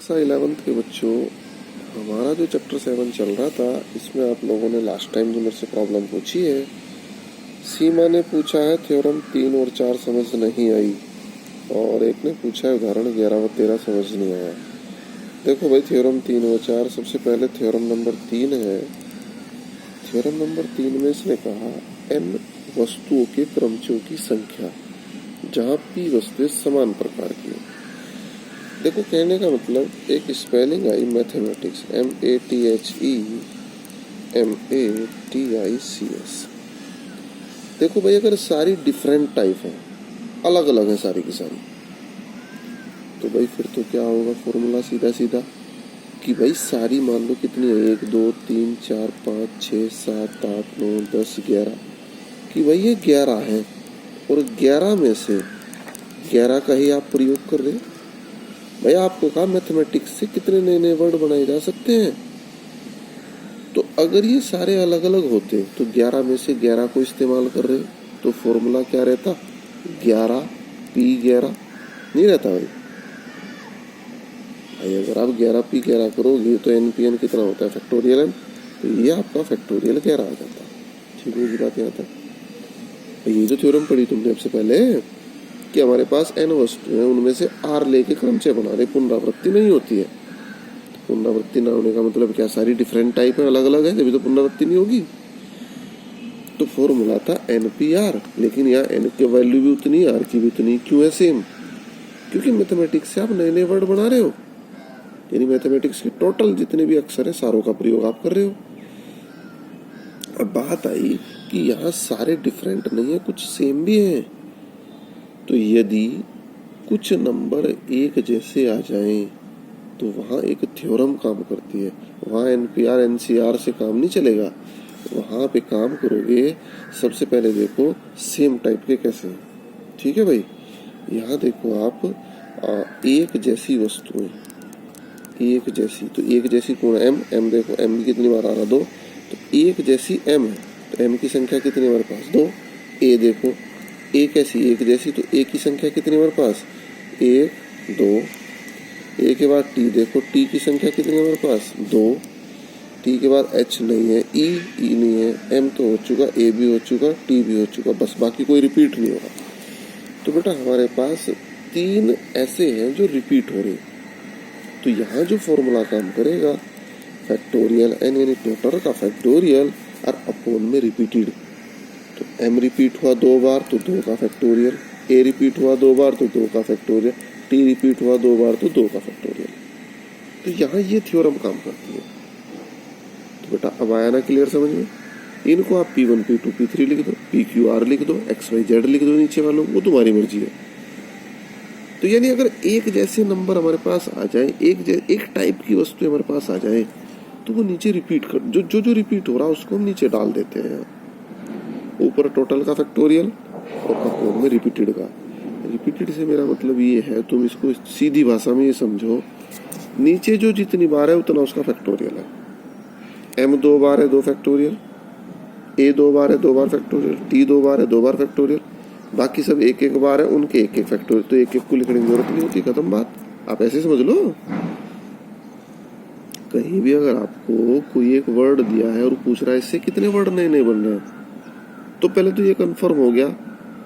कक्षा 11th के बच्चों, हमारा जो चैप्टर 7 चल रहा था इसमें आप लोगों ने लास्ट टाइम जो मेरे से प्रॉब्लम पूछी है, सीमा ने पूछा है थ्योरम 3 और 4 समझ नहीं आई और एक ने पूछा है उदाहरण 11 व 13 समझ नहीं आया। देखो भाई, थ्योरम 3 व 4, सबसे पहले थ्योरम नंबर 3 है। थ्योरम नंबर 3 में इसने कहा n वस्तुओं के क्रमचों की संख्या जहाँ p वस्तुएं समान प्रकार की हैं। देखो, कहने का मतलब एक स्पेलिंग आई मैथमेटिक्स, MATHEMATICS। देखो भाई, अगर सारी डिफरेंट टाइप है, अलग अलग है सारी की सारी, तो भाई फिर तो क्या होगा फॉर्मूला सीधा सीधा कि भाई सारी मान लो कितनी है, 1 2 3 4 5 6 7 8 9 10 11, कि भाई ये 11 है और 11 में से 11 का ही आप प्रयोग कर रहे। भाई आपको कहा मैथमेटिक्स से कितने नए नए वर्ड बनाए जा सकते हैं, तो अगर ये सारे अलग अलग होते तो 11 में से 11 को इस्तेमाल कर रहे तो फॉर्मूला क्या रहता, 11P11 नहीं रहता भाई। अगर आप 11P11 करोगे तो NPN कितना होता है, फैक्टोरियल n, तो ये आपका फैक्टोरियल 11 आ जाता। ठीक होगी बात यहाँ तक। ये जो थ्योरम पढ़ी तुमने सबसे पहले कि हमारे पास n वस्तु है, उनमें से r लेके क्रमचय बना रहे, पुनरावृत्ति नहीं होती है। पुनरावृत्ति ना होने का मतलब क्या, सारी डिफरेंट टाइप है, अलग अलग है, तभी तो पुनरावृत्ति नहीं होगी। तो फॉर्मूला था NPR, लेकिन यहाँ n की वैल्यू भी उतनी, r की भी उतनी, क्यों है सेम, क्योंकि मैथमेटिक्स से आप नए नए वर्ड बना रहे हो, यानी मैथमेटिक्स के टोटल जितने भी अक्षर है सारों का प्रयोग आप कर रहे हो। अब बात आई कि यहाँ सारे डिफरेंट नहीं है, कुछ सेम भी हैं। तो यदि कुछ नंबर एक जैसे आ जाएं तो वहाँ एक थ्योरम काम करती है, वहाँ NPR NCR से काम नहीं चलेगा। वहाँ पे काम करोगे, सबसे पहले देखो सेम टाइप के कैसे हैं। ठीक है भाई, यहाँ देखो आप एक जैसी वस्तुएं, एक जैसी, तो एक जैसी कौन है, m देखो m कितनी बार आ रहा, 2, तो एक जैसी m है, तो m की संख्या कितनी हमारे पास, 2। a देखो, a कैसी, एक जैसी, तो a की संख्या कितनी हमारे पास, 1 2। a के बाद t देखो, t की संख्या कितनी हमारे पास, 2। t के बाद h नहीं है, e नहीं है, m तो हो चुका, a भी हो चुका, t भी हो चुका, बस बाकी कोई रिपीट नहीं होगा। तो बेटा हमारे पास 3 ऐसे हैं जो रिपीट हो रहे, तो यहाँ जो फॉर्मूला काम करेगा फैक्टोरियल n यानी टोटल का फैक्टोरियल और अपोन में रिपीटेड। तो m रिपीट हुआ 2 बार तो 2 का फैक्टोरियल, a रिपीट हुआ 2 बार तो 2 का फैक्टोरियल, t रिपीट हुआ 2 बार तो 2 का फैक्टोरियल। तो यहाँ ये थ्योरम काम करती है। तो बेटा अब आया ना क्लियर समझ में। इनको आप P1 P2 P3 लिख दो, PQR लिख दो, XYZ लिख दो नीचे वालों, वो तुम्हारी मर्जी है। तो यानी अगर एक जैसे नंबर हमारे पास आ जाए, एक टाइप की वस्तु हमारे पास आ जाए, तो वो नीचे रिपीट कर, जो रिपीट हो रहा है उसको हम नीचे डाल देते हैं। ऊपर टोटल का फैक्टोरियल और अपोन में रिपीटेड का। रिपीटेड से मेरा मतलब ये है, तुम इसको सीधी भाषा में ये समझो, नीचे जो जितनी बार है उतना उसका फैक्टोरियल है। m 2 बार है 2 फैक्टोरियल, a 2 बार है 2 बार फैक्टोरियल, t 2 बार है 2 बार फैक्टोरियल, बाकी सब एक एक बार है, उनके एक एक फैक्टोरियल, तो एक एक को लिखने की जरूरत नहीं होती, खत्म बात। आप ऐसे समझ लो। कहीं भी अगर आपको कोई एक वर्ड दिया है और पूछ रहा है इससे कितने वर्ड नए नए बन रहे हैं, तो पहले तो ये कंफर्म हो गया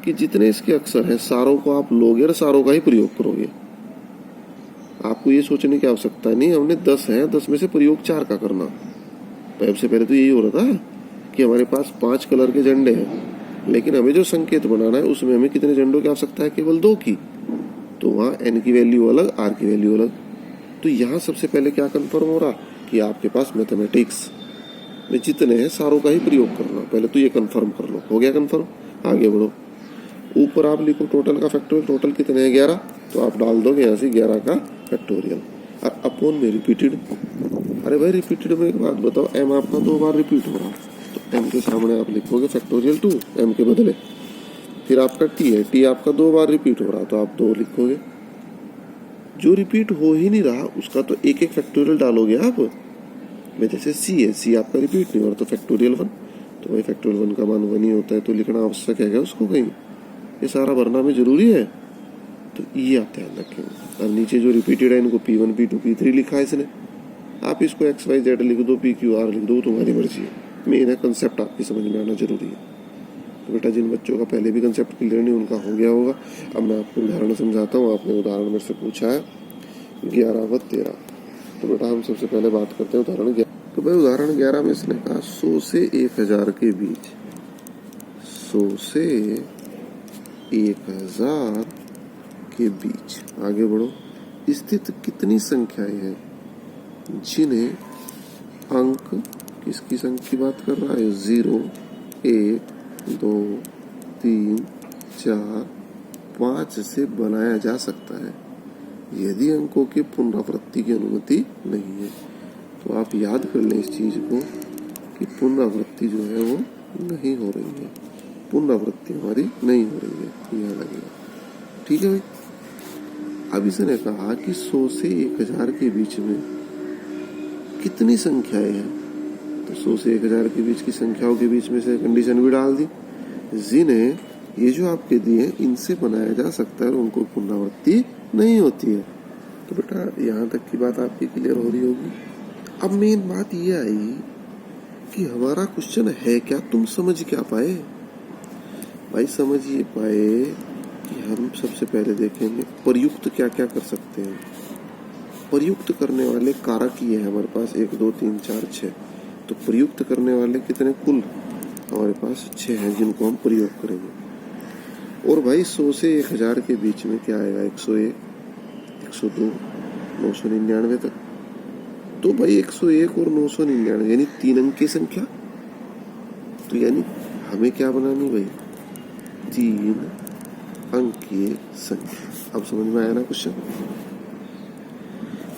कि जितने इसके अक्षर हैं सारों को आप लोगे और सारों का ही प्रयोग करोगे। आपको ये सोचने की आवश्यकता नहीं हमने 10 है, 10 में से प्रयोग 4 का करना। सबसे पहले तो यही हो रहा था कि हमारे पास 5 कलर के झंडे हैं, लेकिन हमें जो संकेत बनाना है उसमें हमें कितने झंडों की आवश्यकता है, केवल 2 की। तो वहाँ n की वैल्यू अलग, r की वैल्यू अलग। तो यहाँ सबसे पहले क्या कंफर्म हो रहा कि आपके पास मैथमेटिक्स में जितने हैं सारों का ही प्रयोग करना। पहले तो ये कंफर्म कर लो, हो गया कंफर्म, आगे बढ़ो। ऊपर आप लिखो टोटल का फैक्टोरियल, टोटल कितने हैं 11, तो आप डाल दोगे यहाँ से 11 का फैक्टोरियल और अपोन में रिपीटेड। अरे भाई रिपीटेड में एक बात बताओ, m आपका 2 बार रिपीट हो रहा, तो m के सामने आप लिखोगे फैक्टोरियल 2 m के बदले। फिर आपका t है, t आपका 2 बार रिपीट हो रहा, तो आप 2 लिखोगे। जो रिपीट हो ही नहीं रहा उसका तो एक एक फैक्टोरियल डालोगे आप। में जैसे c है, c आपका रिपीट नहीं हो रहा तो फैक्टोरियल 1, तो भाई फैक्टोरियल 1 का मान 1 ही होता है, तो लिखना आवश्यक है क्या उसको कहीं, ये सारा भरना में जरूरी है। तो ये आप ध्यान रखेंगे। और नीचे जो रिपीटेड है इनको P1 P2 P3 लिखा है इसने, आप इसको XYZ लिख दो, PQR लिख दो, तुम्हारी मर्जी है। मेन है कंसेप्ट आपकी समझ में आना जरूरी है। तो बेटा जिन बच्चों का पहले भी कंसेप्ट क्लियर नहीं उनका हो गया होगा। अब मैं आपको उदाहरण समझाता हूँ। आपने उदाहरण मेरे से पूछा है 11 व 13, तो बेटा हम सबसे पहले बात करते हैं उदाहरण 11। तो भाई उदाहरण 11 में इसने कहा 100 से 1000 के बीच, 100 से 1000 के बीच आगे बढ़ो स्थित कितनी संख्याएं हैं जिन्हें अंक किसकी संख्या की बात कर रहा है, 0, 1, 2, 3, 4, 5 से बनाया जा सकता है यदि अंकों की पुनरावृत्ति की अनुमति नहीं है। तो आप याद कर लें इस चीज को कि पुनरावृत्ति जो है वो नहीं हो रही है, पुनरावृत्ति हमारी नहीं हो रही है, यह लगेगा। ठीक है भाई। अब इसने कहा कि 100 से 1000 के बीच में कितनी संख्याएं हैं, तो 100 से 1000 के बीच की संख्याओं के बीच में से कंडीशन भी डाल दी, जिन्हें ये जो आपके दिए इनसे बनाया जा सकता है और उनको पुनरावृत्ति नहीं होती है। तो बेटा यहाँ तक की बात आपकी क्लियर हो रही होगी। अब मेन बात ये आई कि हमारा क्वेश्चन है क्या, तुम समझ क्या पाए भाई? समझ ये पाए कि हम सबसे पहले देखेंगे प्रयुक्त क्या क्या कर सकते हैं। प्रयुक्त करने वाले कारक ये है हमारे पास 1, 2, 3, 4, 6। तो प्रयुक्त करने वाले कितने कुल हमारे पास 6 हैं जिनको हम प्रयोग करेंगे। और भाई 100 से 1000 के बीच में क्या आएगा, 101, 102, 999 तक। तो भाई 101 और 999 यानी 3 अंक की संख्या। तो यानी हमें क्या बनानी भाई, 3 अंक की संख्या। अब समझ में आया ना क्वेश्चन?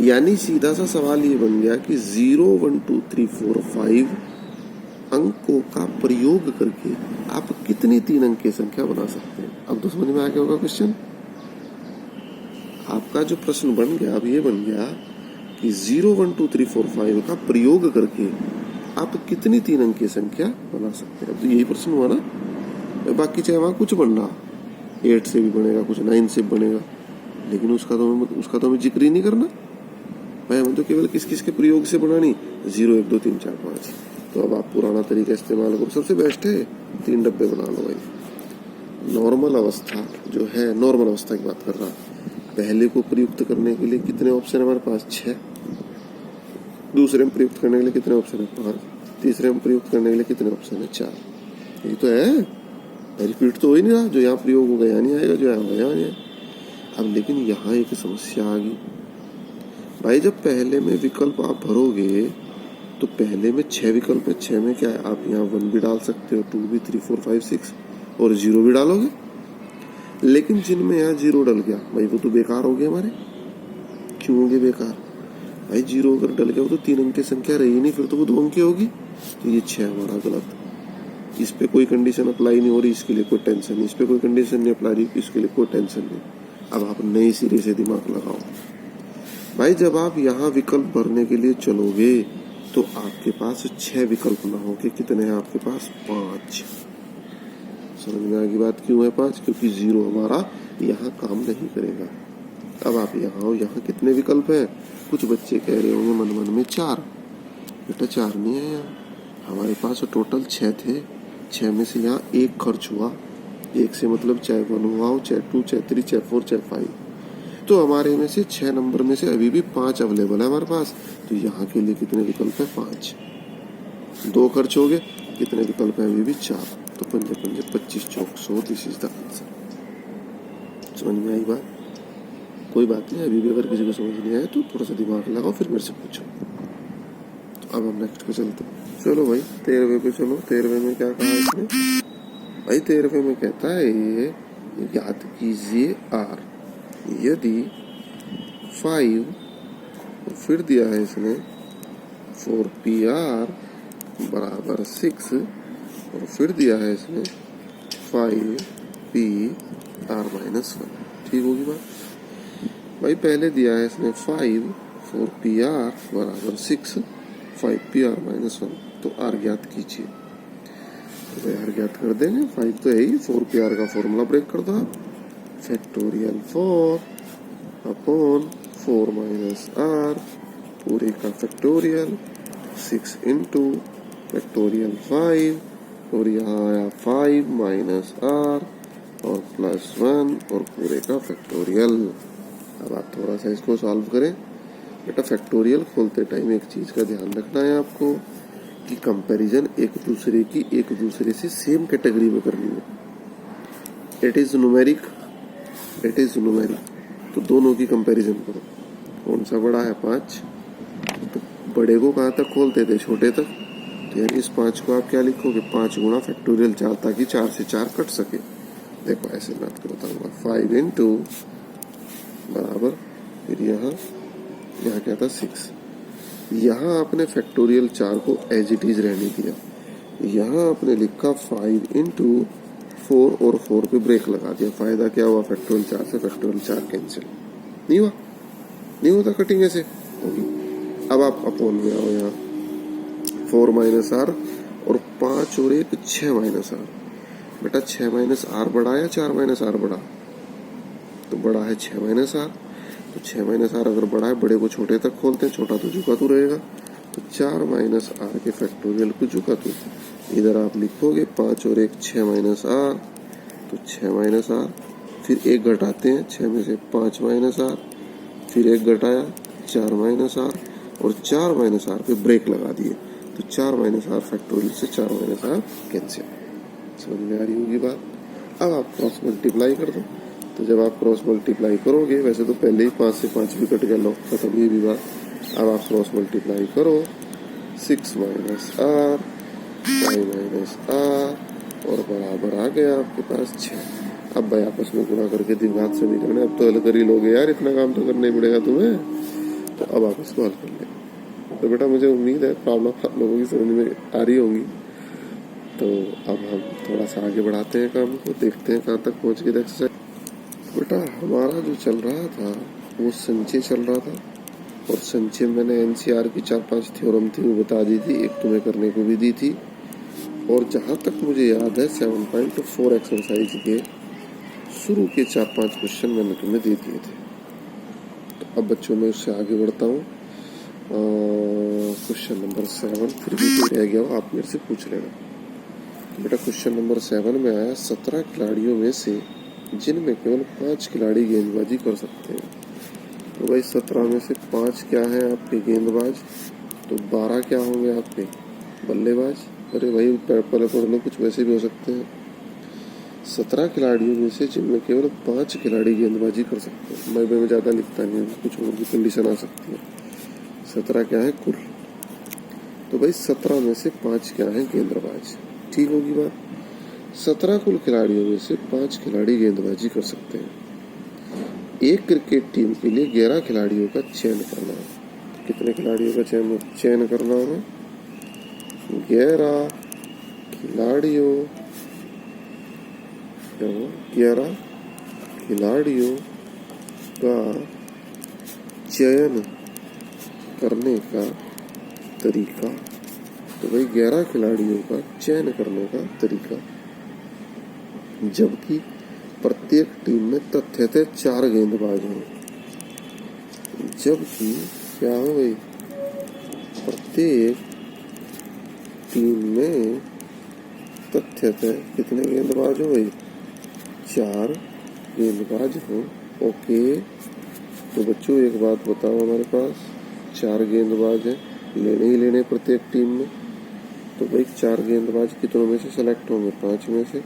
यानी सीधा सा सवाल ये बन गया कि 0, 1, 2, 3, 4, 5 अंकों का प्रयोग करके आप कितनी 3 अंक की संख्या बना सकते हैं। अब तो समझ में आ गया होगा क्वेश्चन। आपका जो प्रश्न बन गया अब ये बन गया कि 0, 1, 2, 3, 4, 5 का प्रयोग करके आप कितनी 3 अंक की संख्या बना सकते हैं। अब तो यही प्रश्न हुआ ना। बाकी चाहे वहां कुछ बन रहा, 8 से भी बनेगा, कुछ 9 से बनेगा, लेकिन उसका तो हमें जिक्र ही नहीं करना भाई। हमें तो केवल किस किस के प्रयोग से बनानी, 0, 1, 2, 3, 4, 5। तो अब आप पुराना तरीका इस्तेमाल करो, सबसे बेस्ट है 3 डब्बे बना लो भाई। नॉर्मल अवस्था जो है, नॉर्मल अवस्था की बात कर रहा, पहले को प्रयुक्त करने के लिए कितने ऑप्शन है हमारे पास, 6। दूसरे में प्रयुक्त करने के लिए कितने ऑप्शन है, 5। तीसरे में प्रयुक्त करने के लिए कितने ऑप्शन है, 4। ये तो है, रिपीट तो हो ही नहीं रहा। जो यहाँ प्रयोग होगा यहाँ नहीं आएगा, जो यहाँ होगा यहाँ नहीं आएगा। अब लेकिन यहाँ एक समस्या आ गई भाई। जब पहले में विकल्प आप भरोगे तो पहले में 6 विकल्प है, 6 में क्या है, आप यहाँ 1 भी डाल सकते हो, 2 भी, 3, 4, 5, 6 और 0 भी डालोगे। लेकिन जिनमें यहाँ 0 डल गया भाई वो तो बेकार हो गए हमारे। क्यों हो गए बेकार भाई? 0 अगर डल गया वो तो 3 अंक की संख्या रही नहीं, फिर तो वो 2 अंक की होगी। तो ये 6 हमारा गलत। इस पे कोई कंडीशन अप्लाई नहीं हो रही, इसके लिए कोई टेंशन नहीं। इस पे कोई कंडीशन नहीं अप्लाई रही, इसके लिए कोई टेंशन नहीं। अब आप नए सिरे से दिमाग लगाओ भाई। जब आप यहाँ विकल्प भरने के लिए चलोगे तो आपके पास 6 विकल्प ना हो के कितने हैं आपके पास, 5। समझ में आएगी बात? क्यों है 5? क्योंकि 0 हमारा यहाँ काम नहीं करेगा। अब आप यहाँ हो, यहाँ कितने विकल्प हैं? कुछ बच्चे कह रहे होंगे मन मन में 4। बेटा 4 नहीं है यहाँ, हमारे पास टोटल 6 थे। 6 में से यहाँ 1 खर्च हुआ। 1 से मतलब चाहे 1 हुआ हो, चाहे 2, चाहे 3, चाहे 4, चाहे 5। तो हमारे में से 6 नंबर में से अभी भी 5 अवेलेबल है हमारे पास। तो यहाँ के लिए कितने विकल्प है, 5। 2 खर्च हो गए, कितने विकल्प है अभी भी, 4। तो 5, 5, 25, 4, 100। This is the answer. समझ में आई बात? कोई बात नहीं, अभी भी अगर किसी को समझ नहीं आया तो थोड़ा सा दिमाग लगाओ, फिर मेरे से पूछो। तो अब हम नेक्स्ट पे चलते हैं। चलो भाई 13वें पे चलो। 13वें में क्या कहा इसने भाई? 13वें में कहता है ये याद कीजिए R यदि 5, फिर दिया है इसने 4PR बराबर 6, और फिर दिया है इसने 5PR -1। ठीक होगी बात भाई? पहले दिया है इसने 5, 4PR बराबर 6, 5PR -1। तो R ज्ञात कीजिए। तो भाई R ज्ञात कर देंगे, 5 तो है ही, 4PR का फॉर्मूला ब्रेक कर दो आप। फैक्टोरियल 4 अपॉन 4 माइनस आर पूरे का फैक्टोरियल 6 इंटू फैक्टोरियल 5 और यहाँ आया 5 माइनस आर और प्लस 1 और पूरे का फैक्टोरियल। अब आप थोड़ा सा इसको सॉल्व करें। बेटा फैक्टोरियल खोलते टाइम एक चीज का ध्यान रखना है आपको कि कंपैरिजन एक दूसरे से सेम कैटेगरी में करनी है। इट इज न्यूमेरिक तो दोनों की कंपैरिजन करो। कौन सा बड़ा है 5, तो बड़े को कहाँ तक खोलते थे, छोटे तक। तो यानी इस 5 को आप क्या लिखोगे, 5 गुणा फैक्टोरियल 4 ताकि 4 से 4 कट सके। देखो ऐसे मैं आपको बताऊंगा 5 इंटू बराबर फिर यहाँ क्या था 6। यहाँ आपने फैक्टोरियल 4 को एज इट इज रहने दिया। यहाँ आपने लिखा 5 इंटू 4 और 4 पे ब्रेक लगा दिया। फायदा क्या हुआ, फैक्टोरियल 4 से फैक्टोरियल 4 कैंसिल नहीं होता कटिंग ऐसे होगी। अब आप अपॉन में आओ, यहाँ 4 माइनस आर और 5 और 1 6 माइनस आर। बेटा 6 माइनस आर बड़ा या 4 माइनस आर बड़ा, तो बड़ा है 6 माइनस आर। तो 6 माइनस आर अगर बड़ा है, बड़े को छोटे तक खोलते हैं, छोटा तो झुका तो रहेगा। तो 4 माइनस आर के फैक्टोरियल को झुका तो इधर आप लिखोगे 5 और 1 6 माइनस आर, तो 6 माइनस आर फिर 1 घटाते हैं 6 में से 5 माइनस आर फिर 1 घटाया 4 माइनस आर और 4 माइनस आर पे ब्रेक लगा दिए। तो 4 माइनस आर फैक्टोरियल से 4 माइनस आर कैंसिल। समझ में आ रही होगी बात। अब आप क्रॉस मल्टीप्लाई कर दो। तो जब आप क्रॉस मल्टीप्लाई करोगे, वैसे तो पहले ही 5 से 5 भी कट गया, लो खत्म ये भी बात। अब आप क्रॉस मल्टीप्लाई करो 6 माइनस आर 5 माइनस आर और बराबर आ गया आपके पास 6। अब भाई आपस में गुणा करके द्विघात समीकरण, अब तो हल कर ही लोगे यार, इतना काम तो करना ही पड़ेगा तुम्हें। तो अब आप इसको हल कर लेंगे। तो बेटा मुझे उम्मीद है प्रॉब्लम आप लोगों की समझ में आ रही होंगी। तो अब हम थोड़ा सा आगे बढ़ाते हैं काम को, देखते हैं कहाँ तक पहुंच गए एक्सरसाइज। बेटा हमारा जो चल रहा था वो संचय चल रहा था, और संचय मैंने एनसीआर की 4-5 थ्योरम थी वो बता दी थी, एक तुम्हें करने को भी दी थी। और जहाँ तक मुझे याद है 7.4 एक्सरसाइज के शुरू के 4-5 क्वेश्चन मैंने तुम्हें दे दिए थे। तो अब बच्चों में उससे आगे बढ़ता हूँ। क्वेश्चन नंबर 7 फिर भी कोई रह गया हो आप मेरे से पूछ लेना। तो बेटा क्वेश्चन नंबर 7 में आया 17 खिलाड़ियों में से जिनमें केवल 5 खिलाड़ी गेंदबाजी कर सकते हैं। तो भाई 17 में से 5 क्या है आपके गेंदबाज, तो 12 क्या होंगे आपके बल्लेबाज। अरे भाई पहले पढ़ लो, कुछ वैसे भी हो सकते हैं। 17 खिलाड़ियों में से जिनमें केवल 5 खिलाड़ी गेंदबाजी कर सकते हैं। मैं ज्यादा लिखता नहीं हूँ, कुछ और भी कंडीशन आ सकती है। 17 क्या है कुल, तो भाई 17 में से 5 क्या है गेंदबाज। ठीक होगी बात। 17 कुल खिलाड़ियों में से 5 खिलाड़ी गेंदबाजी कर सकते हैं। एक क्रिकेट टीम के लिए 11 खिलाड़ियों का चयन करना है। कितने खिलाड़ियों का चयन करना है, 11 खिलाड़ियों 11 खिलाड़ियों का चयन करने का तरीका। तो भाई 11 खिलाड़ियों का चयन करने का तरीका, जबकि प्रत्येक टीम में तथ्य थे 4 गेंदबाज हैं। जबकि क्या हो गई, प्रत्येक टीम में तथ्य थे कितने गेंदबाज हो गए, 4 गेंदबाज हो। ओके, तो बच्चों एक बात बताओ, हमारे पास 4 गेंदबाज हैं, लेने ही लेने प्रत्येक टीम में। तो भाई 4 गेंदबाज कितनों में से सेलेक्ट होंगे, 5 में से।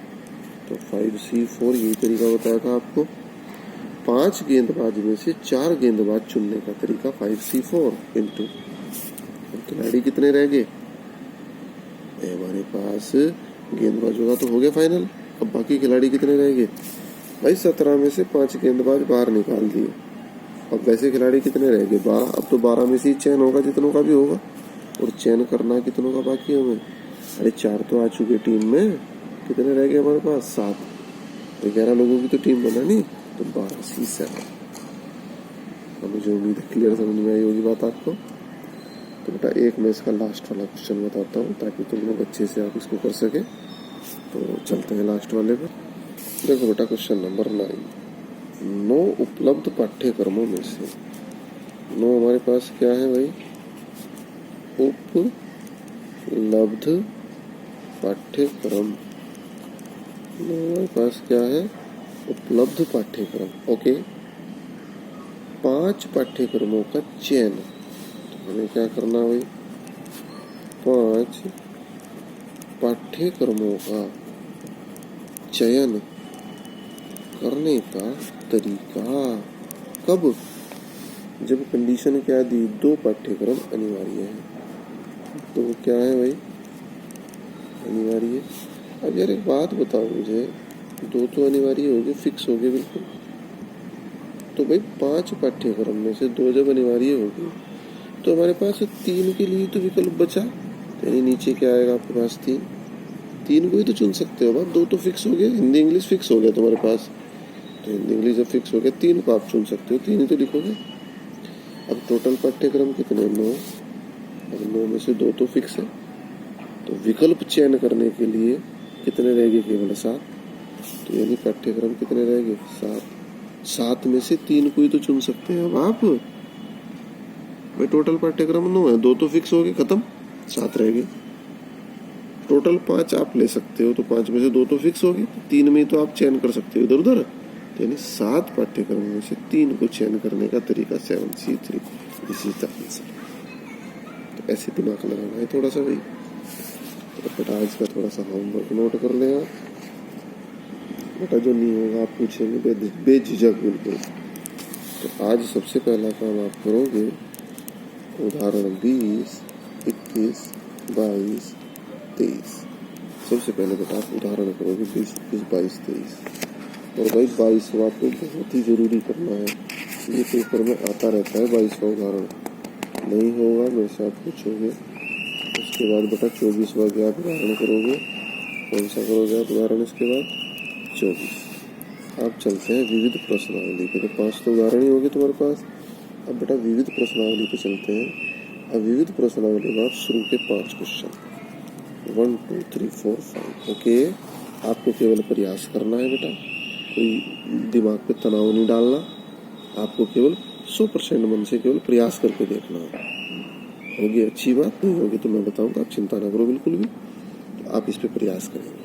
तो 5C4 यही तरीका बताया था आपको। 5 गेंदबाज में से 4 गेंदबाज चुनने का तरीका 5C4 इंटू खिलाड़ी कितने रह गए, हमारे पास गेंदबाजों का तो हो गया फाइनल। अब बाकी खिलाड़ी कितने रह गए भाई, 17 में से 5 गेंदबाज बाहर निकाल दिए। अब वैसे खिलाड़ी कितने रह गए, 12। अब तो 12 में से चयन होगा जितनों का भी होगा, और चयन करना कितनों का बाकी हमें। अरे 4 तो आ चुके टीम में, कितने रह गए हमारे पास, 7। तो 11 लोगों की तो टीम बना नहीं, तो 12C7। अब मुझे उम्मीद है क्लियर समझ में आई होगी बात आपको। तो बेटा एक मैं इसका लास्ट वाला क्वेश्चन बताता हूँ ताकि तुम लोग अच्छे से आप इसको कर सके। तो चलते हैं लास्ट वाले पर। देखो बेटा क्वेश्चन नंबर 9, 9 उपलब्ध पाठ्यक्रमों में से 9 हमारे पास क्या है भाई? उपलब्ध पाठ्यक्रम। 9 हमारे पास क्या है? उपलब्ध पाठ्यक्रम। ओके, 5 पाठ्यक्रमों का चयन। तो हमें क्या करना है भाई? 5 पाठ्यक्रमों का चयन करने का तरीका। कब? जब कंडीशन क्या दी? 2 पाठ्यक्रम अनिवार्य है। तो क्या है भाई? अनिवार्य। अब यार एक बात बताओ मुझे, 2 तो अनिवार्य हो गए, फिक्स हो गए बिल्कुल। तो भाई 5 पाठ्यक्रम में से 2 जब अनिवार्य हो गए तो हमारे पास 3 के लिए तो विकल्प बचा। यानी नीचे क्या आएगा आपके पास? 3 को ही तो चुन सकते हो। 2 तो फिक्स हो गए, हिंदी इंग्लिश फिक्स हो गया तुम्हारे पास। तो हिंदी इंग्लिश जब फिक्स हो गया, 3 को आप चुन सकते हो, 3 ही तो लिखोगे। अब टोटल पाठ्यक्रम कितने? 9। अब 9 में से 2 तो फिक्स है, तो विकल्प चयन करने के लिए कितने रहेंगे? केवल 7। तो यानी पाठ्यक्रम कितने रहेंगे? 7। 7 में से 3 को ही तो चुन सकते हैं अब आप। भाई टोटल पाठ्यक्रम 9 है, 2 तो फिक्स हो गए, खत्म, 7 रह गए। टोटल 5 आप ले सकते हो, तो 5 में से 2 तो फिक्स हो गए, 3 में तो आप चयन कर सकते हो इधर उधर। यानी 7 पाठ्यक्रम में से 3 को चयन करने का तरीका 7C3 this is the answer. तो ऐसे दिमाग लगाना है थोड़ा सा भाई। तो बेटा आज का थोड़ा सा होमवर्क नोट कर लें आप। बेटा जो नहीं होगा आप पूछेंगे बेझिझक बिल्कुल। तो आज सबसे पहला काम आप करोगे, उदाहरण 20, 21, 22, 23। सबसे पहले बेटा आप उदाहरण करोगे 20, 21, 22, 23। और भाई 22वां तो बहुत ही जरूरी करना है, ये पेपर में आता रहता है 22वां उदाहरण। नहीं होगा मेरे से आप पूछोगे। उसके बाद बेटा 24वां क्या आप उदाहरण करोगे? कौन सा करोगे आप उदाहरण? इसके बाद 24। आप चलते हैं विविध प्रश्नावली पे। तो 5 तो उदाहरण ही होंगे तुम्हारे पास। अब बेटा विविध प्रश्नावली पे चलते हैं। अब विविध प्रश्नावली में आप शुरू के 5 क्वेश्चन 1, 2, 3, 4, 5। ओके, आपको केवल प्रयास करना है बेटा, कोई दिमाग पे तनाव नहीं डालना। आपको केवल 100% मन से केवल प्रयास करके देखना है। होगी अच्छी बात, नहीं होगी तो मैं बताऊंगा, आप चिंता ना करो बिल्कुल भी। तो आप इस पे प्रयास करेंगे।